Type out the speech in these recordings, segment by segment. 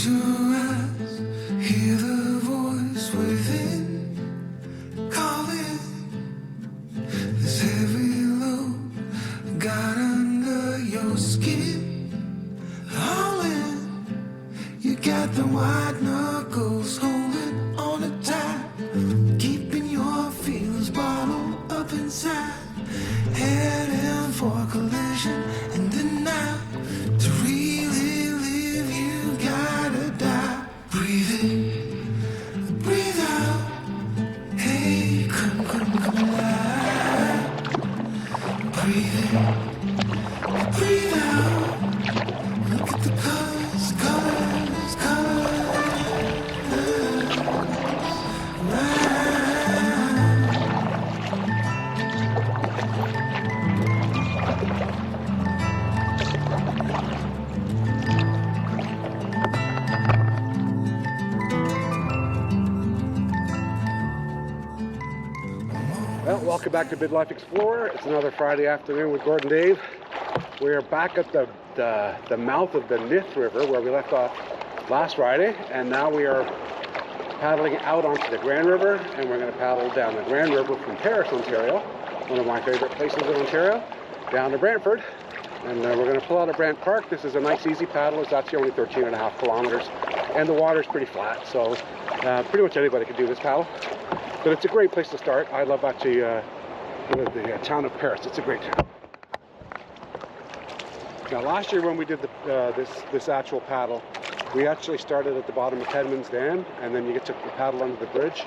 Close your eyes, hear the voice within calling. This heavy load got under your skin. All in, you got the white knuckles holding on it tight, keeping your feelings bottled up inside. Heading for collision and denial. To really live, you gotta die. Breathe in, breathe out. Hey, come alive. Breathe in, breathe out. Look at the colors, colors, colors. Well, welcome back to Midlife Explorer. It's another Friday afternoon with Gord and Dave. We're back at the mouth of the Nith River where we left off last Friday, and now we are paddling out onto the Grand River, and we're going to paddle down the Grand River from Paris, Ontario, one of my favorite places in Ontario, down to Brantford, and we're going to pull out of Brant Park. This is a nice easy paddle. It's actually only 13.5 kilometers, and the water's pretty flat, so pretty much anybody can do this paddle. But it's a great place to start. I love actually the town of Paris. It's a great town. Now, last year when we did this actual paddle, we actually started at the bottom of Hedman's Dam, and then you get to paddle under the bridge,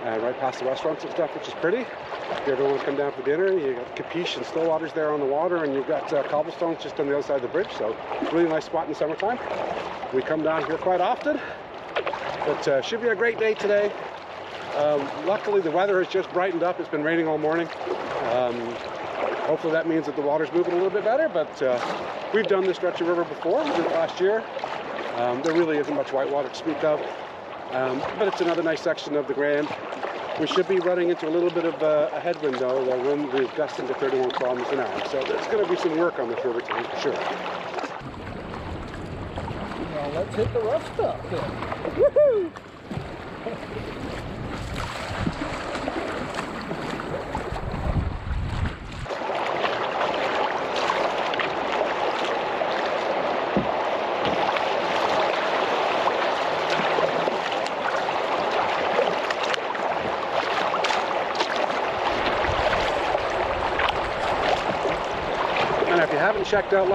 right past the restaurants and stuff, which is pretty. If you ever want to come down for dinner, you got Capiche and Stillwater's there on the water, and you've got cobblestones just on the other side of the bridge. So, really nice spot in the summertime. We come down here quite often, but should be a great day today. Luckily the weather has just brightened up. It's been raining all morning. Hopefully that means that the water's moving a little bit better, but we've done this stretch of river before. We did it last year. There really isn't much white water to speak of, but it's another nice section of the Grand. We should be running into a little bit of a headwind though. The wind is gusting to 31 kilometers an hour, so there's going to be some work on this river today for sure. Well, let's hit the rough stuff then. Woohoo! And if you haven't checked out the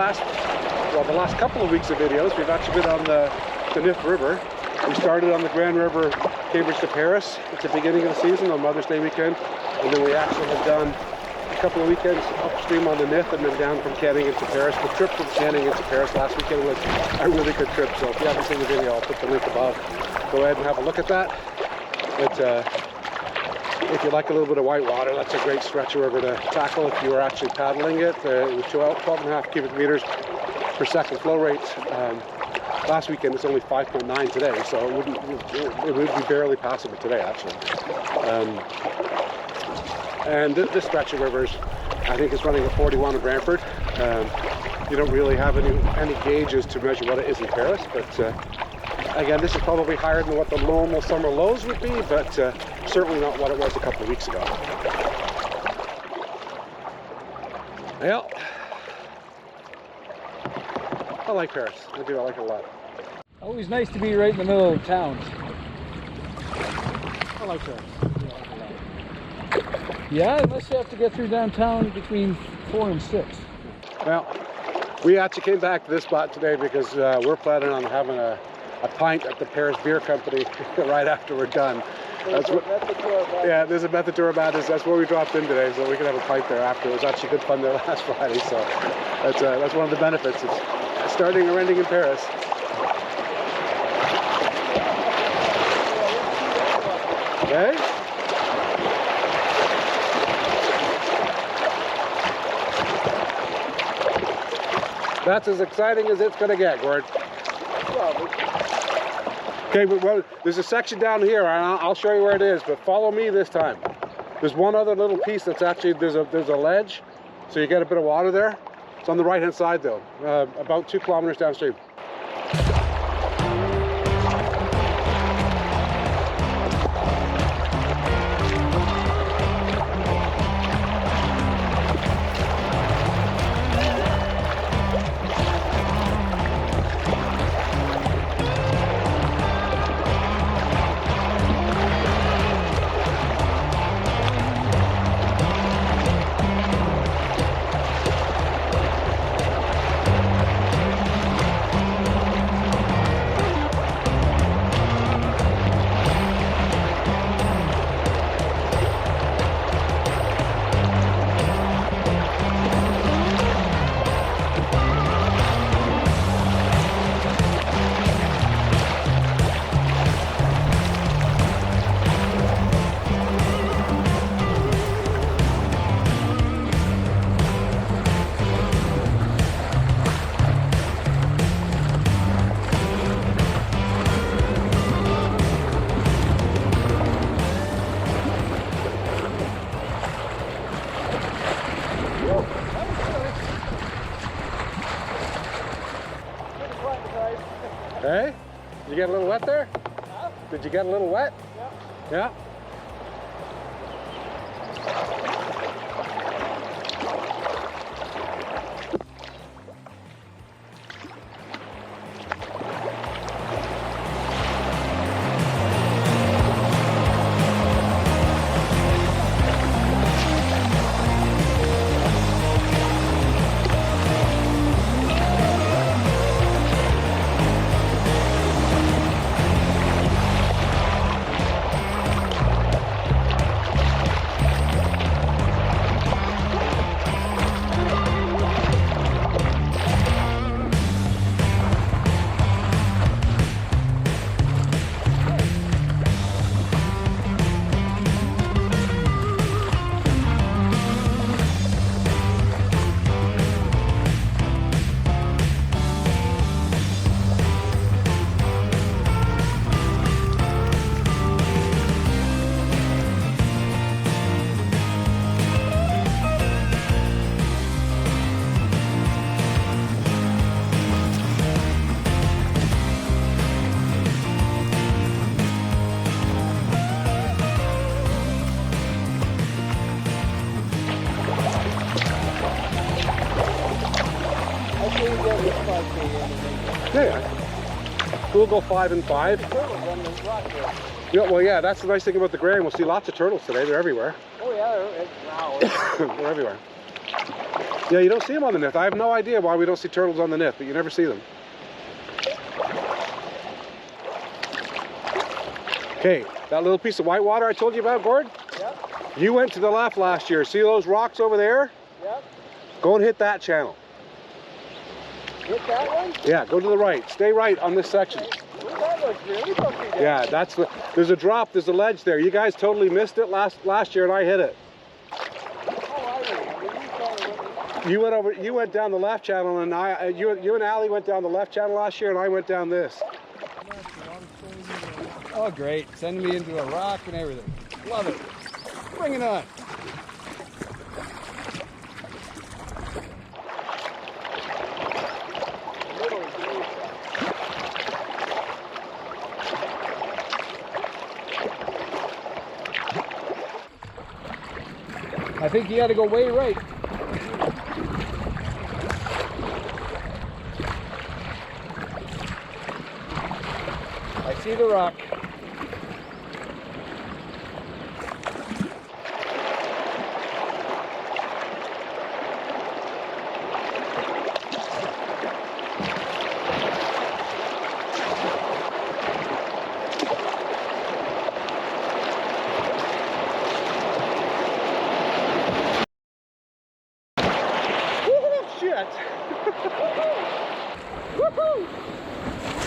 last couple of weeks of videos, we've actually been on the Nith River. We started on the Grand River, Cambridge to Paris at the beginning of the season on Mother's Day weekend, and then we actually have done a couple of weekends upstream on the Nith and then down from Canning into Paris. The trip from Canning into Paris last weekend was a really good trip, so if you haven't seen the video, I'll put the link above. Go ahead and have a look at that. But if you like a little bit of white water, that's a great stretch of river to tackle if you are actually paddling it. With 12.5 cubic meters per second flow rates. Last weekend it's only 5.9 today, so it would be barely passable today actually. And this stretch of rivers, I think it's running at 41 in Brantford. You don't really have any gauges to measure what it is in Paris, but again, this is probably higher than what the normal summer lows would be, but certainly not what it was a couple of weeks ago. Well, I like Paris. I do. I like it a lot. Always nice to be right in the middle of town. I like Paris. Yeah, unless you have to get through downtown between 4 and 6. Well, we actually came back to this spot today because we're planning on having a pint at the Paris Beer Company right after we're done. That's what, yeah, there's a method to our madness. That's where we dropped in today, so we can have a pint there after. It was actually good fun there last Friday, so that's one of the benefits. It's starting or ending in Paris. Okay. That's as exciting as it's going to get, Gord. Okay, but there's a section down here, and I'll show you where it is, but follow me this time. There's one other little piece that's actually, there's a ledge, so you get a bit of water there. It's on the right-hand side, though, about 2 kilometers downstream. nice. Hey? Did you get a little wet there? Huh? Did you get a little wet? Yeah. Yeah. Yeah. We'll go 5 and 5. Yeah, well, yeah, that's the nice thing about the Grand. We'll see lots of turtles today. They're everywhere. Oh yeah, wow. They're everywhere. Yeah, you don't see them on the Nith. I have no idea why we don't see turtles on the Nith, but you never see them. Okay, that little piece of white water I told you about, Gord? Yep. You went to the left last year. See those rocks over there? Yep. Go and hit that channel. Hit that one? Yeah, go to the right. Stay right on this section. Ooh, that looks really funky down. Yeah, that's the. There's a drop. There's a ledge there. You guys totally missed it last year, and I hit it. Oh, I remember. You went over. You went down the left channel, and you and Allie went down the left channel last year, and I went down this. Oh, great. Sending me into a rock and everything. Love it. Bring it on. I think you got to go way right. I see the rock. Woohoo!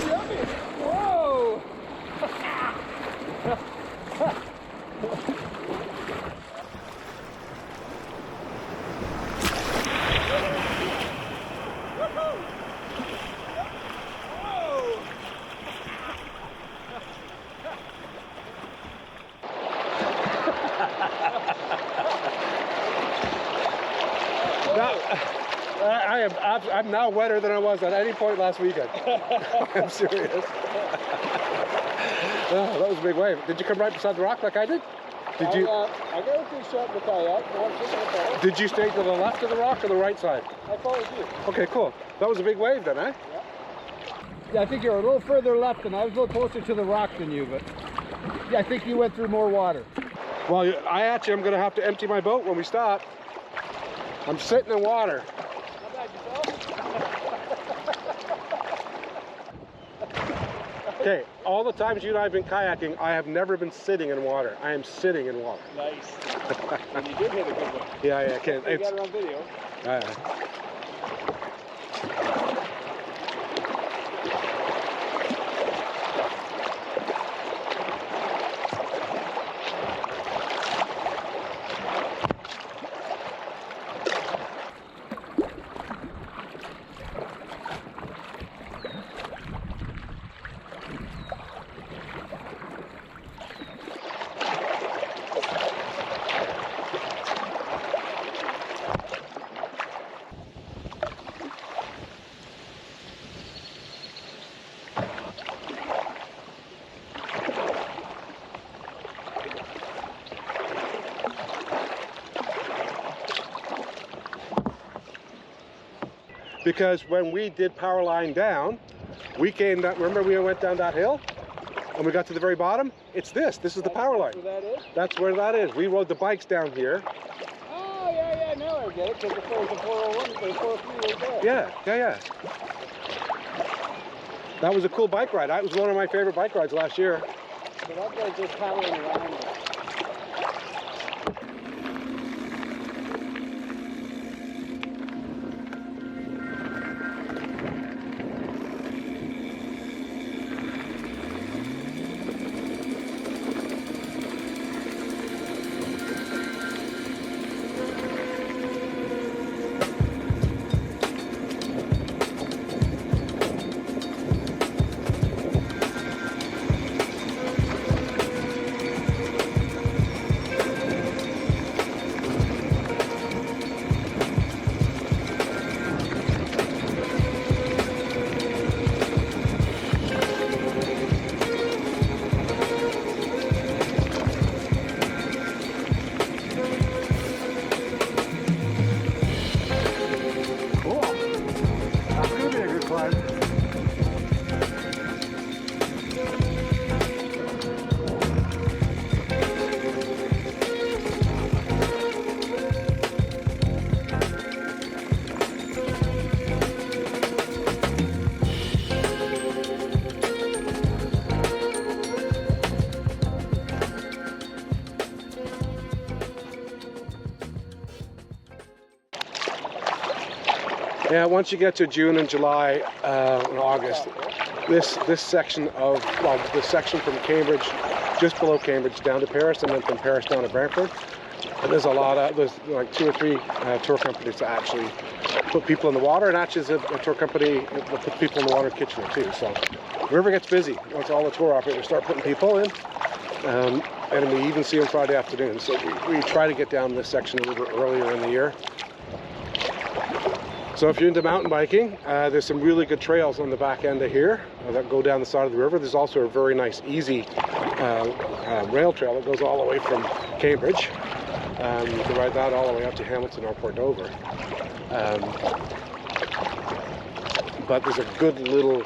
Yummy! Whoa! I'm now wetter than I was at any point last weekend. I'm serious. Oh, that was a big wave. Did you come right beside the rock like I did? Did you? I got a few shot in the kayak. Did you stay to the left of the rock or the right side? I followed you. Okay, cool. That was a big wave then, eh? Yeah. Yeah, I think you're a little further left and I was a little closer to the rock than you, but yeah, I think you went through more water. Well, I'm going to have to empty my boat when we stop. I'm sitting in water. How about yourself? Okay, all the times you and I have been kayaking, I have never been sitting in water. I am sitting in water. Nice. And you did hit a good one. Yeah, I can't. You got it on video. because when we did power line down, we came down, remember we went down that hill and we got to the very bottom? It's this is the power line. That's where that is? That's where that is. We rode the bikes down here. Oh, yeah, now I get it, because the 401, the 403 right there. Yeah. That was a cool bike ride. That was one of my favorite bike rides last year. So that guy's just paddling around. Yeah, once you get to June and July and August, this section of, well, the section from Cambridge, just below Cambridge down to Paris, and then from Paris down to Brantford, and there's a lot of, there's like 2 or 3 tour companies that actually put people in the water, and actually a tour company that puts people in the water Kitchener too. So the river gets busy once all the tour operators start putting people in, and we even see them Friday afternoon. So we try to get down this section a little bit earlier in the year. So if you're into mountain biking, there's some really good trails on the back end of here that go down the side of the river. There's also a very nice, easy rail trail that goes all the way from Cambridge. You can ride that all the way up to Hamilton or Port Dover. But there's a good little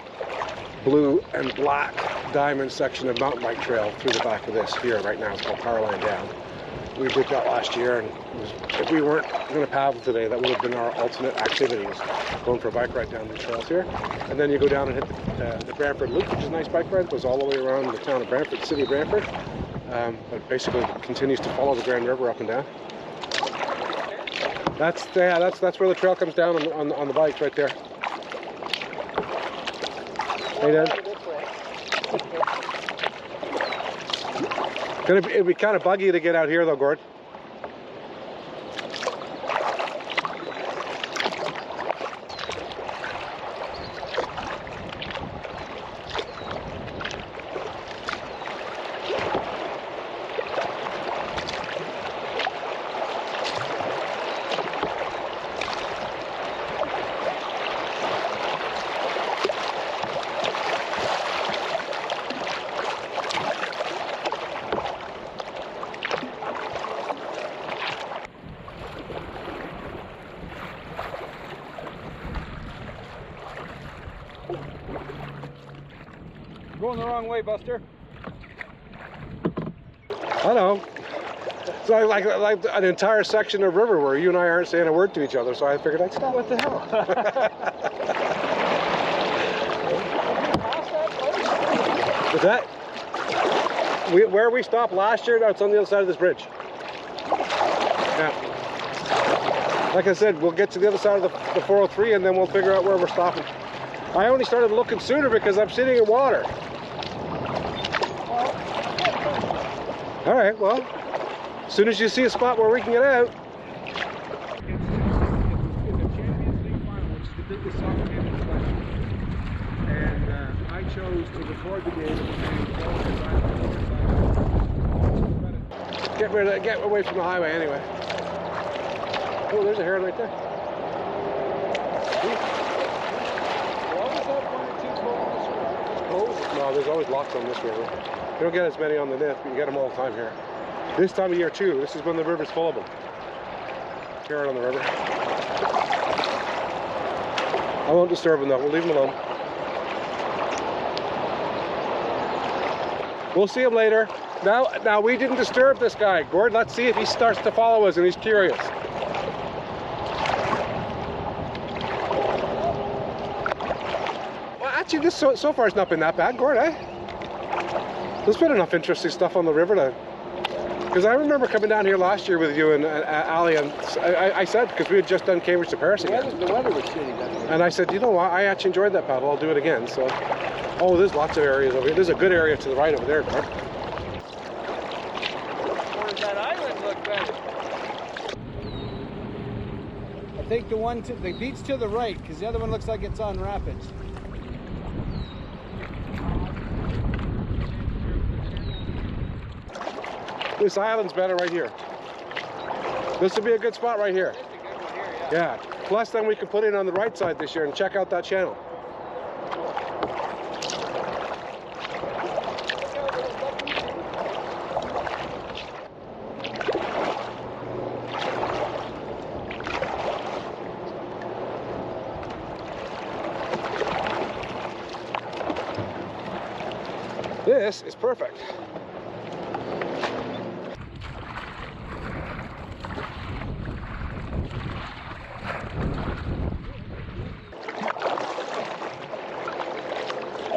blue and black diamond section of mountain bike trail through the back of this here right now. It's called Power Line Down. We did that last year, and if we weren't going to paddle today, that would have been our alternate activities, going for a bike ride down the trails here. And then you go down and hit the Brantford Loop, which is a nice bike ride. It goes all the way around the town of Brantford, city of Brantford, but basically continues to follow the Grand River up and down. That's where the trail comes down on the bikes right there. Hey, Dad. It'd be kind of buggy to get out here though, Gord. Going the wrong way, Buster. I know. It's like an entire section of river where you and I aren't saying a word to each other, so I figured I'd stop. What the hell? Is that? Where we stopped last year, no, it's on the other side of this bridge. Yeah. Like I said, we'll get to the other side of the 403 and then we'll figure out where we're stopping. I only started looking sooner because I'm sitting in water. All right, well, as soon as you see a spot where we can get out. In the Champions League final, which is the biggest soccer game in the country, and I chose to record the game. Get away from the highway anyway. Oh, there's a heron right there. Oh, no, there's always lots on this river. You don't get as many on the Nith, but you get them all the time here. This time of year too, this is when the river's full of them. Heron on the river. I won't disturb him though. We'll leave him alone. We'll see him later. Now we didn't disturb this guy, Gord. Let's see if he starts to follow us and he's curious. Well, actually, this so far has not been that bad, Gord, eh? There's been enough interesting stuff on the river to... Because I remember coming down here last year with you and Ali, and I said, because we had just done Cambridge to Paris again. The weather was shitty that day. And I said, you know what, I actually enjoyed that paddle, I'll do it again. So, oh, there's lots of areas over here. There's a good area to the right over there, Gord. Or does that island look better? I think the beach to the right, because the other one looks like it's on rapids. This island's better right here. This would be a good spot right here. That's a good one here, Yeah. Plus then we can put it on the right side this year and check out that channel. This is perfect.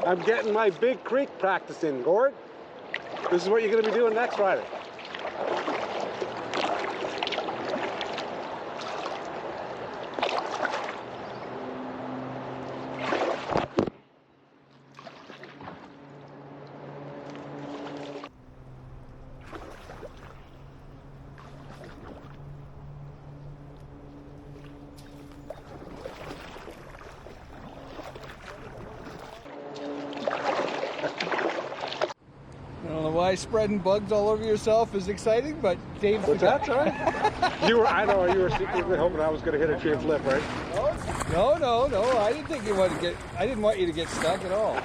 I'm getting my big creek practice in, Gord. This is what you're going to be doing next Friday. I don't know why spreading bugs all over yourself is exciting, but Dave's What's that, sorry? I know you were secretly hoping I was going to hit a chain flip, right? No, I didn't think you wanted to get, I didn't want you to get stuck at all.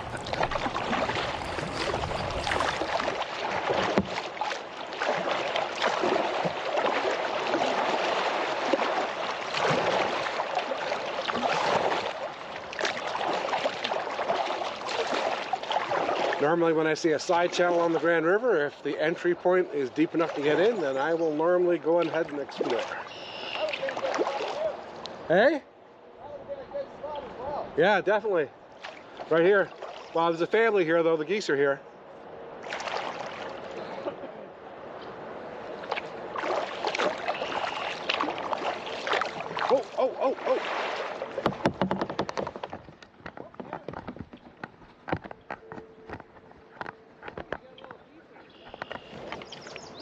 Normally when I see a side channel on the Grand River, if the entry point is deep enough to get in, then I will normally go ahead and explore. Hey? Yeah, definitely. Right here. Well, there's a family here though, the geese are here. Oh.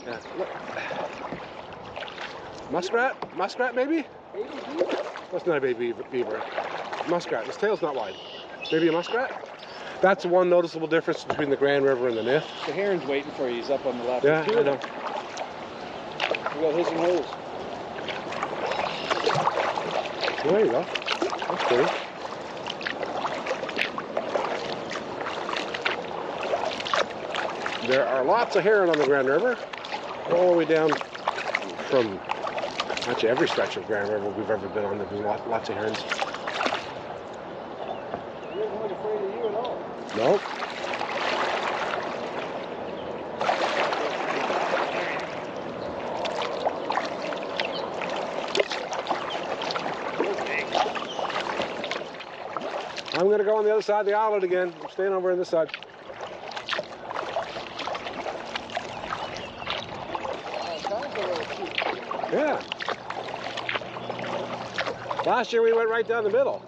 Yeah, look. Muskrat maybe? That's not a baby beaver. Muskrat, his tail's not wide. Maybe a muskrat? That's one noticeable difference between the Grand River and the Nith. The heron's waiting for you, he's up on the left. Yeah, I know. We got his and hers. There you go. That's pretty. There are lots of heron on the Grand River, all the way down from actually every stretch of Grand River we've ever been on. There's been lots of herons. He wasn't afraid of you at all. Nope. I'm going to go on the other side of the island again. I'm staying over on this side. Yeah. Last year we went right down the middle.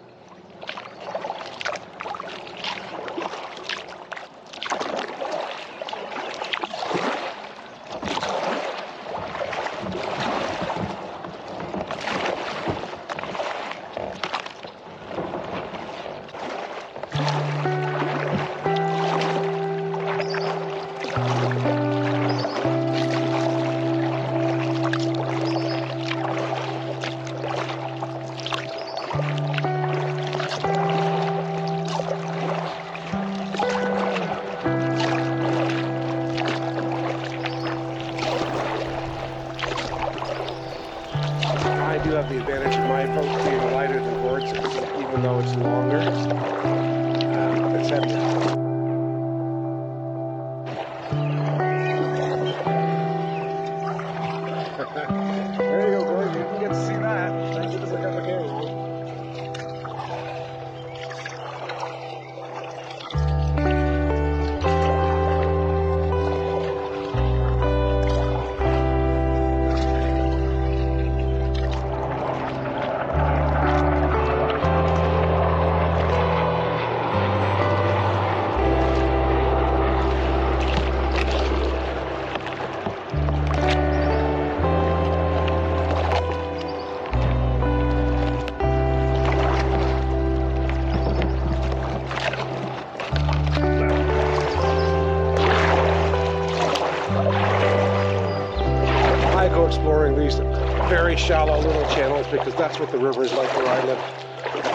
very shallow little channels because that's what the river is like where I live.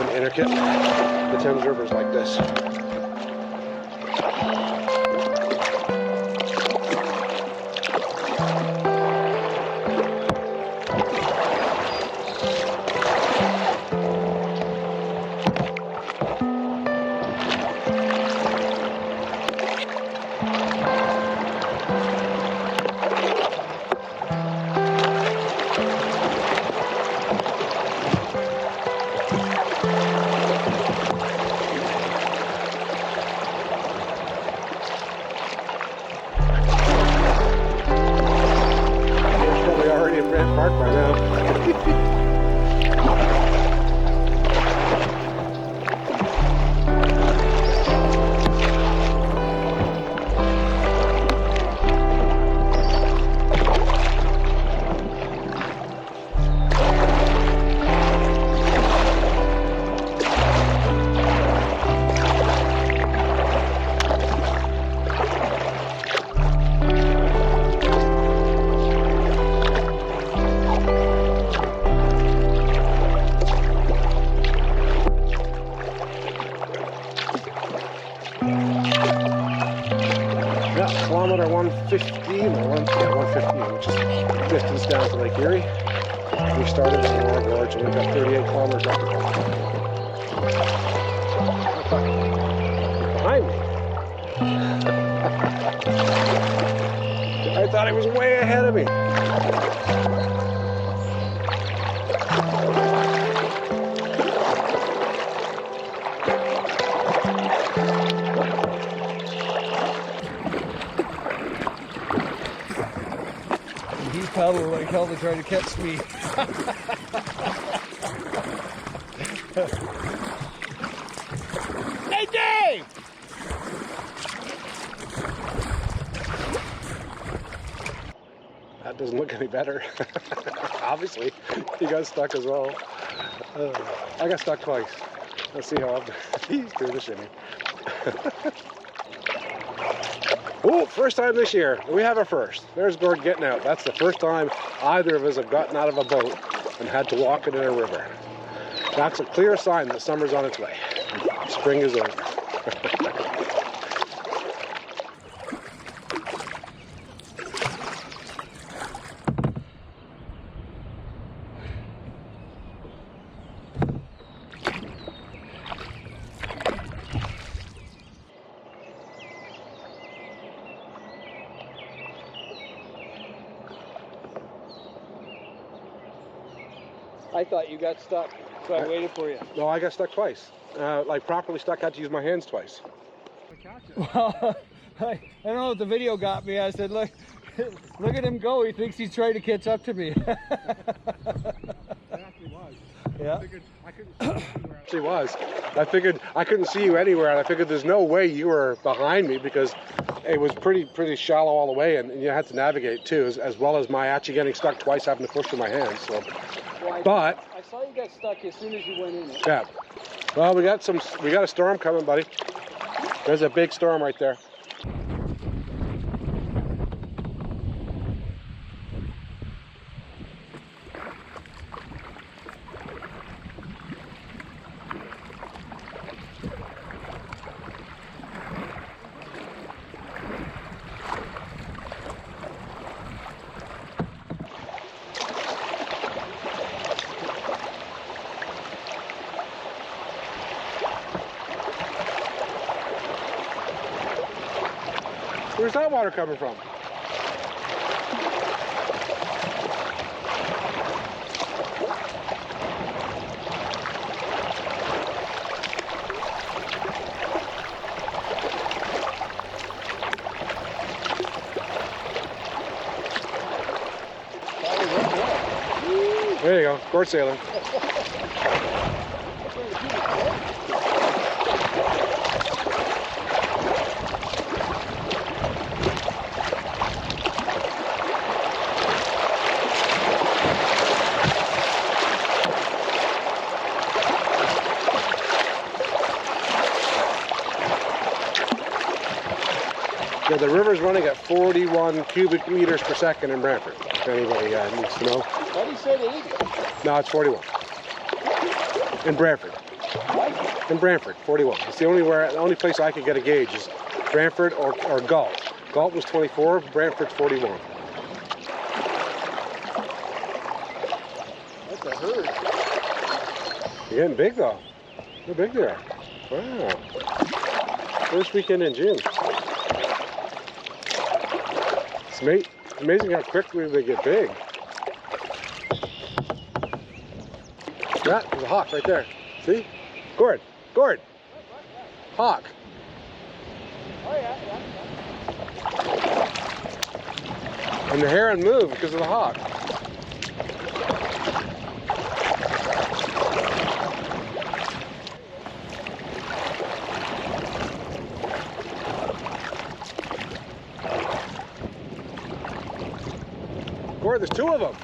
An intricate. The Thames River is like this. Brant Park by now. Kilometer 115, or 115, which is distance down to Lake Erie. We started in the Gorge and we got 38 kilometers up. Behind me. I thought he was way ahead of me. He paddled like hell to try to catch me. Hey, Dave! That doesn't look any better. Obviously, he got stuck as well. I got stuck twice. Let's see how he's doing the shimmy. Oh, first time this year. We have a first. There's Gord getting out. That's the first time either of us have gotten out of a boat and had to walk it in a river. That's a clear sign that summer's on its way. Spring is over. I thought you got stuck, so I waited for you. No, I got stuck twice. Like properly stuck, I had to use my hands twice. Well, I don't know if the video got me. I said, look at him go. He thinks he's trying to catch up to me. It actually was. Yeah. I figured I couldn't see anywhere. She was. I figured I couldn't see you anywhere, and I figured there's no way you were behind me because it was pretty shallow all the way, and you had to navigate too, as well as my actually getting stuck twice, having to push with my hands. So, but I saw you got stuck as soon as you went in. yeah. Well, we got a storm coming, buddy. There's a big storm right there. Where's that water coming from? There you go, Gord sailing. Yeah, the river's running at 41 cubic meters per second in Brantford, if anybody needs to know. But he said 80. No, it's 41. In Brantford. In Brantford, 41. It's the only place I could get a gauge is Brantford or Galt. Galt was 24, Brantford's 41. That's a herd. You're getting big though. They're big there. Wow. First weekend in June. It's amazing how quickly they get big. That was a hawk right there. See? Gord. Hawk. Oh yeah. And the heron moved because of the hawk. Gord, there's two of them.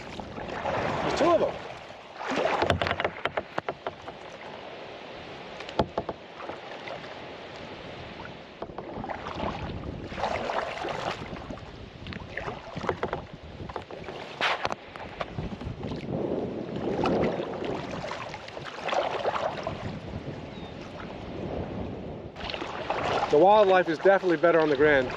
There's two of them. The wildlife is definitely better on the Grand.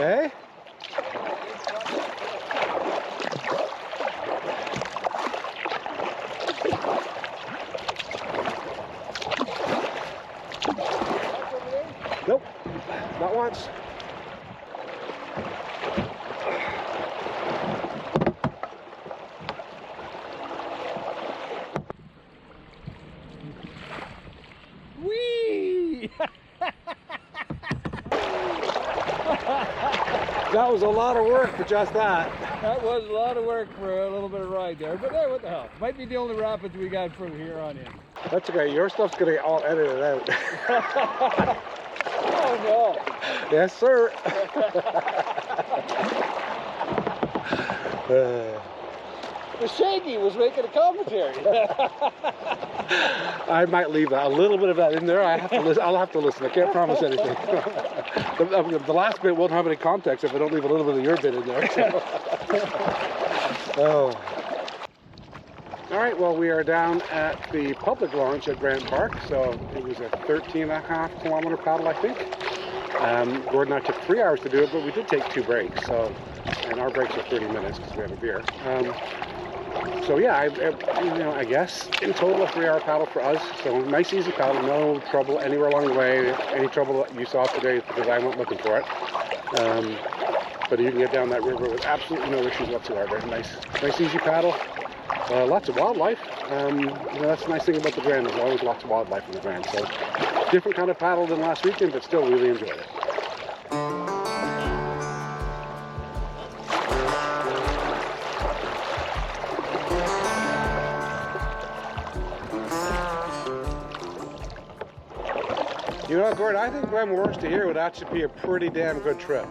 Eh? Nope, not once. Whee! That was a lot of work for just that. That was a lot of work for a little bit of ride there, but hey, what the hell? Might be the only rapids we got from here on in. That's okay, your stuff's gonna get all edited out. Oh no! Yes, sir. The Shaggy was making a commentary. I might leave a little bit of that in there. I have to listen. I'll have to listen. I can't promise anything. The last bit won't have any context if I don't leave a little bit of your bit in there. So. Oh. All right. Well, we are down at the public launch at Brant Park. So it was a 13.5 kilometer paddle, I think. Gord and I took 3 hours to do it, but we did take 2 breaks. So, and our breaks are 30 minutes because we have a beer. So yeah, I guess in total a 3-hour paddle for us. So nice, easy paddle, no trouble anywhere along the way. Any trouble that you saw today is because I went looking for it. But you can get down that river with absolutely no issues whatsoever. Nice, easy paddle. Lots of wildlife. That's the nice thing about the Grand. There's always lots of wildlife in the Grand. So different kind of paddle than last weekend, but still really enjoyed it. You know, Gord, I think Glen Morris to here would actually be a pretty damn good trip.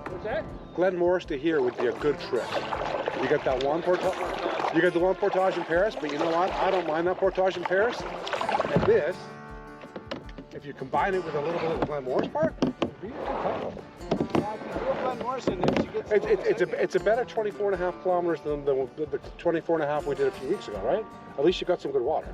What's that? Glen Morris to here would be a good trip. You got that one portage, you got the one portage in Paris, but you know what? I don't mind that portage in Paris. And this, if you combine it with a little bit of the Glen Morris part, it'd be a good paddle. It's a better 24.5 kilometers than the 24.5 we did a few weeks ago, right? At least you got some good water.